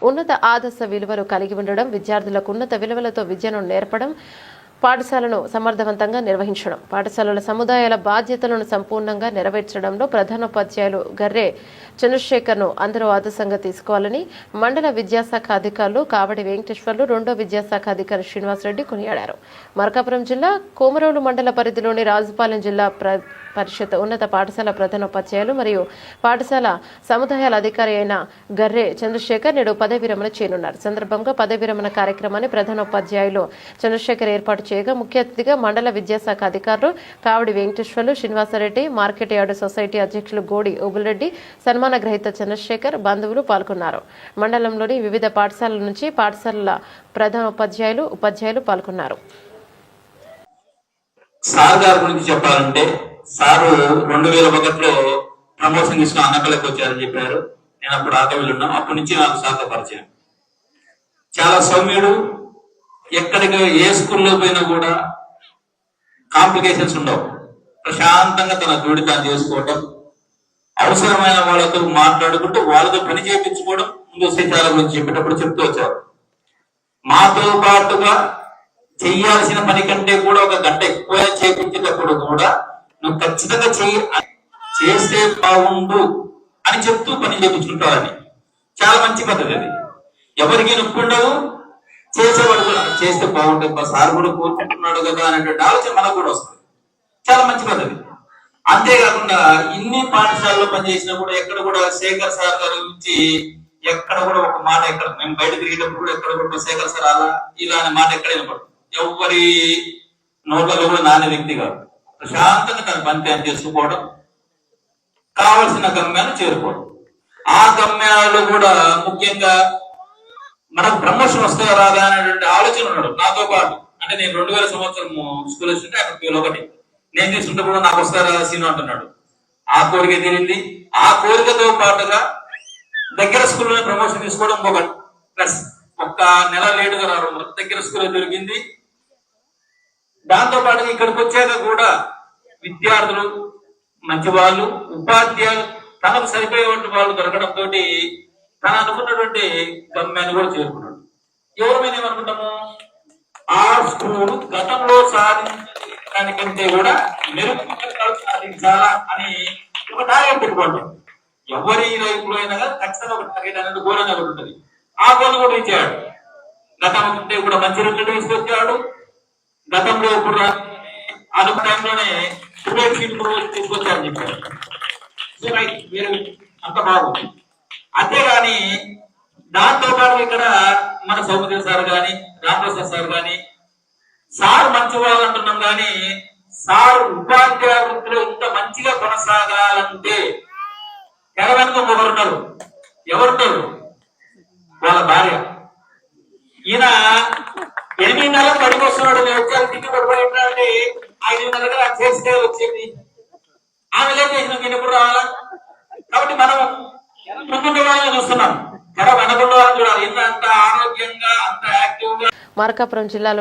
ఉన్నత ఆదర్శ విలువలు కలిగి ఉండడం, విద్యార్థులకు ఉన్నత విలువలతో విద్యను నేర్పడం, పాఠశాలను సమర్థవంతంగా నిర్వహించడం, పాఠశాలల సముదాయాల బాధ్యతలను సంపూర్ణంగా నెరవేర్చడంలో ప్రధానోపాధ్యాయులు గర్రె చంద్రశేఖర్ను అందరూ ఆదర్శంగా తీసుకోవాలని మండల విద్యాశాఖ అధికారులు కావడి వెంకటేశ్వర్లు, రెండో విద్యాశాఖ అధికారి శ్రీనివాసరెడ్డి కొనియాడారు. మార్కాపురం జిల్లా కోమరోలు మండల పరిధిలోని రాజుపాలెం జిల్లా పరిషత్ ఉన్నత పాఠశాల ప్రధానోపాధ్యాయులు మరియు పాఠశాల సముదాయాల అధికారి అయిన గర్రె చంద్రశేఖర్ నేడు పదవి విరమణ చేయనున్నారు. సందర్భంగా పదవి విరమణ కార్యక్రమాన్ని ప్రధానోపాధ్యాయులు చంద్రశేఖర్ ఏర్పాటు చేయగా ముఖ్య అతిథిగా మండల విద్యాశాఖ అధికారులు Kavadi Venkateswarlu, Srinivasa Reddy, market yard society అధ్యక్షులు గోడి ఓబుల్రెడ్డి, సన్మాన గ్రహీత చంద్రశేఖర్, బంధువులు పాల్గొన్నారు. మండలంలోని వివిధ పాఠశాలల నుంచి పాఠశాలల ప్రధానోపాధ్యాయులు, ఉపాధ్యాయులు పాల్గొన్నారు. సార్ గారి గురించి చెప్పాలంటే సారు 2001లో ప్రమోషన్ తీసుకుని అన్నకళ్ళకి వచ్చారని చెప్పారు. నేను అప్పుడు ఆకవిలో ఉన్నా. అప్పటి నుంచి నాకు సార్తో పరిచయం. చాలా సౌమ్యుడు. ఎక్కడికి ఏ స్కూల్లో పోయినా కూడా కాంప్లికేషన్స్ ఉండవు. ప్రశాంతంగా తన డ్యూటీ తాను చేసుకోవడం, అవసరమైన వాళ్ళతో మాట్లాడుకుంటూ వాళ్ళతో పని చేయించుకోవడం, ముందు విషయాల గురించి చెప్పేటప్పుడు చెప్తూ వచ్చారు. మాతో పాటుగా చెయ్యాల్సిన పని కంటే కూడా ఒక గంట ఎక్కువ చేయించేటప్పుడు కూడా నువ్వు ఖచ్చితంగా చేస్తే బాగుండు అని చెప్తూ పని చేయించుకుంటారని చాలా మంచి పద్ధతి అది. ఎవరికి నొప్పి ఉండదు, చేసేవాడు కూడా చేస్తే బాగుంటుంది, సార్ కూడా కోరుకుంటున్నాడు కదా అనేటువంటి ఆలోచన మనకు కూడా వస్తుంది. చాలా మంచి పద్ధతి. అంతేకాకుండా ఇన్ని పాఠశాలలో పనిచేసినా కూడా ఎక్కడ కూడా శేఖర్ సార్ గారి గురించి ఎక్కడ కూడా ఒక మాట, ఎక్కడ మేము బయట తిరిగేటప్పుడు కూడా ఎక్కడ కూడా శేఖర్ సార్ అలా ఇలా అనే మాట ఎక్కడ వినపడదు. ఎవరి నోట్లలో కూడా నానే వ్యక్తి కాదు. ప్రశాంతంగా తన పని తయారు చేసుకోవడం, కావలసిన గమ్యాన్ని చేరుకోవడం. ఆ గమ్యాలలో కూడా ముఖ్యంగా మనకు ప్రమోషన్ వస్తాయో రాదా అనేటువంటి ఆలోచన ఉన్నాడు నాతో పాటు. అంటే నేను 2000 సంవత్సరం స్కూల్ వచ్చింటే ఆయన 2001 నేను తీసుకుంటే కూడా నాకు వస్తారా సీను అంటున్నాడు. ఆ కోరిక తీరింది. ఆ కోరికతో పాటుగా దగ్గర స్కూల్లోనే ప్రమోషన్ తీసుకోవడం ఒక ప్లస్. ఒక్క నెల లేటుగా రావడం దగ్గర స్కూల్లో దొరికింది. దాంతో పాటు ఇక్కడికి వచ్చాక కూడా విద్యార్థులు మంచి వాళ్ళు, ఉపాధ్యాయులు తనకు సరిపోయేటువంటి వాళ్ళు దొరకడంతో తను అనుకున్నటువంటి గమ్యాన్ని కూడా చేరుకున్నాడు. ఎవరు ఏమనుకుంటాము, ఆ స్కూల్ గతంలో సాధించడానికంటే కూడా మెరుగుదల సాధించాలా అని ఒక టార్గెట్ పెట్టుకుంటాం. ఎవరి లైఫ్ లో అయినా ఖచ్చితంగా ఒక టార్గెట్ అనేది గోల్ అనేది ఉంటుంది. ఆ గోల్ కూడా ఇచ్చాడు. గతం కంటే కూడా మంచి రిజల్ట్ తీసుకొచ్చాడు. గతంలో ఇప్పుడు అనుకు టైంలోనే తీసుకొచ్చారని చెప్పారు. మీరు అంత బాగుంది. అంతేగాని దాంతో పాటు ఇక్కడ మన సౌమిత్ర సార్ గాని, రామప్రసాద్ సార్ గాని, సార్ మంచి వాళ్ళు అంటున్నాం కానీ సార్ ఉపాధ్యాయ వృత్తిలో ఇంత మంచిగా కొనసాగాలంటే తెరవెనుక ఒకరున్నారు. ఎవరుంటారు? వాళ్ళ భార్య. ఈయన 8 నెలలు పడికి వస్తున్నాడు. నేను వచ్చాను తిండి పడిపోయింటే 5 నెలలుగా చేస్తే వచ్చింది. ఆమె లేదు నేను ఎప్పుడు రావాలా? కాబట్టి మనం ముందుండే వాళ్ళని చూస్తున్నాం. తెర వెనకుండా చూడాలి. ఎంత ఆరోగ్యంగా, అంత యాక్టివ్ గా. మార్కాపురం జిల్లాలో